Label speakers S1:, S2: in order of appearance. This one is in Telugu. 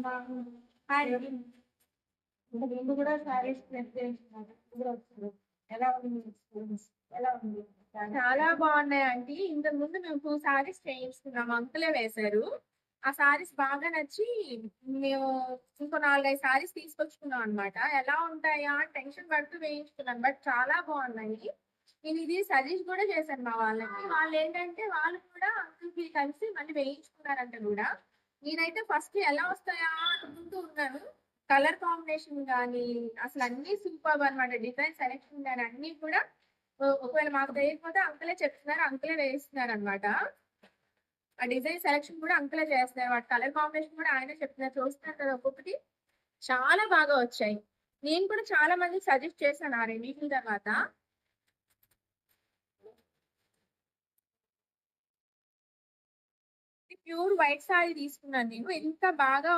S1: హాయ్. ఇంతకు ముందు కూడా శారీస్ ప్రింట్ చేయించుకున్నాను. ఇప్పుడు వచ్చారు. ఎలా ఉంది ఎక్స్పీరియన్స్? ఎలా ఉంది?
S2: చాలా బాగున్నాయి ఆంటీ. ఇంతకు ముందు మేము 2 సారీస్ చేయించుకున్నాం. అంకులే వేశారు. ఆ సారీస్ బాగా నచ్చి మేము ఇంకో 4, 5 సారీస్ తీసుకొచ్చుకున్నాం అన్నమాట. ఎలా ఉంటాయా అని టెన్షన్ పడుతూ వేయించుకున్నాను. బట్ చాలా బాగున్నాయి. నేను ఇది సజెస్ట్ కూడా చేశాను మా వాళ్ళకి. వాళ్ళు ఏంటంటే వాళ్ళు కూడా అంకుల్కి కలిసి మళ్ళీ వేయించుకున్నారంట కూడా. నేనైతే ఫస్ట్ ఎలా వస్తాయా అనుకుంటూ ఉన్నాను. కలర్ కాంబినేషన్ కానీ అసలు అన్ని సూపర్ అన్నమాట. డిజైన్ సెలెక్షన్ కానీ అన్ని కూడా ఒకవేళ మాకు తెలియకపోతే అంకులే చెప్తున్నారు, అంకులే వేయిస్తున్నారు అనమాట. ఆ డిజైన్ సెలెక్షన్ కూడా అంకులే చేస్తున్నారు. వాటి కలర్ కాంబినేషన్ కూడా ఆయనే చెప్తున్నారు. చూస్తున్నారు కదా ఒక్కొక్కటి చాలా బాగా వచ్చాయి. నేను కూడా చాలా మందికి సజెస్ట్ చేశాను ఆ రెండింటి తర్వాత. ప్యూర్ వైట్ సారీ తీసుకున్నాను నేను. ఎంత బాగా